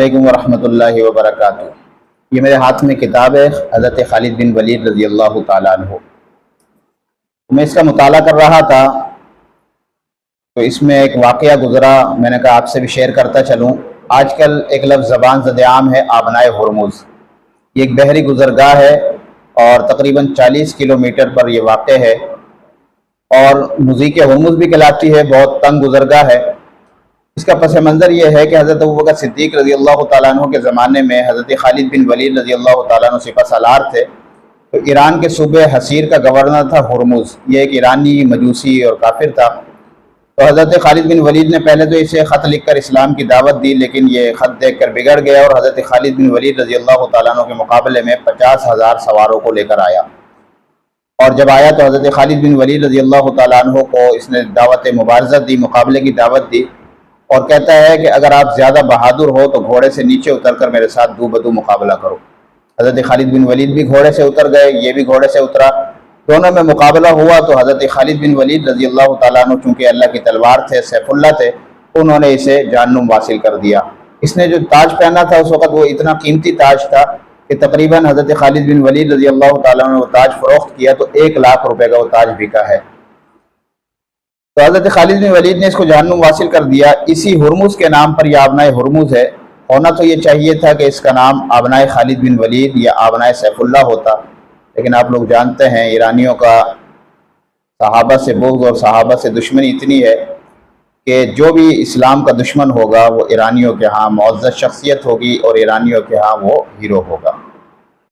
علیکم ورحمۃ اللہ وبرکاتہ۔ یہ میرے ہاتھ میں کتاب ہے حضرت خالد بن ولید رضی اللہ تعالیٰ عنہ۔ میں اس کا مطالعہ کر رہا تھا تو اس میں ایک واقعہ گزرا، میں نے کہا آپ سے بھی شیئر کرتا چلوں۔ آج کل ایک لفظ زبان زد عام ہے، آبنائے ہرمز۔ یہ ایک بحری گزرگاہ ہے اور تقریباً 40 کلومیٹر پر یہ واقع ہے، اور مضیق ہرمز بھی کہلاتی ہے، بہت تنگ گزرگاہ ہے۔ اس کا پس منظر یہ ہے کہ حضرت ابوبکر صدیق رضی اللہ تعالیٰ عنہ کے زمانے میں حضرت خالد بن ولید رضی اللہ تعالیٰ عنہ سپہ سالار تھے، تو ایران کے صوبے حصیر کا گورنر تھا ہرمز۔ یہ ایک ایرانی مجوسی اور کافر تھا۔ تو حضرت خالد بن ولید نے پہلے تو اسے خط لکھ کر اسلام کی دعوت دی، لیکن یہ خط دیکھ کر بگڑ گیا اور حضرت خالد بن ولید رضی اللہ تعالیٰ عنہ کے مقابلے میں 50,000 سواروں کو لے کر آیا۔ اور جب آیا تو حضرت خالد بن ولید رضی اللہ تعالیٰ عنہ کو اس نے دعوت مبارزہ دی، مقابلے کی دعوت دی، اور کہتا ہے کہ اگر آپ زیادہ بہادر ہو تو گھوڑے سے نیچے اتر کر میرے ساتھ دو بدو مقابلہ کرو۔ حضرت خالد بن ولید بھی گھوڑے سے اتر گئے، یہ بھی گھوڑے سے اترا، دونوں میں مقابلہ ہوا۔ تو حضرت خالد بن ولید رضی اللہ تعالیٰ عنہ چونکہ اللہ کی تلوار تھے، سیف اللہ تھے، انہوں نے اسے جہنم واصل کر دیا۔ اس نے جو تاج پہنا تھا اس وقت وہ اتنا قیمتی تاج تھا کہ تقریباً حضرت خالد بن ولید رضی اللہ تعالیٰ عنہ نے وہ تاج فروخت کیا تو 1 لاکھ روپے کا وہ تاج بکا ہے۔ تو حضرت خالد بن ولید نے اس کو جہنم واصل کر دیا۔ اسی ہرمز کے نام پر یہ آبنائے ہرمز ہے۔ ہونا تو یہ چاہیے تھا کہ اس کا نام آبنائے خالد بن ولید یا آبنائے سیف اللہ ہوتا، لیکن آپ لوگ جانتے ہیں ایرانیوں کا صحابہ سے بغض اور صحابہ سے دشمنی اتنی ہے کہ جو بھی اسلام کا دشمن ہوگا وہ ایرانیوں کے ہاں معزز شخصیت ہوگی اور ایرانیوں کے ہاں وہ ہیرو ہوگا۔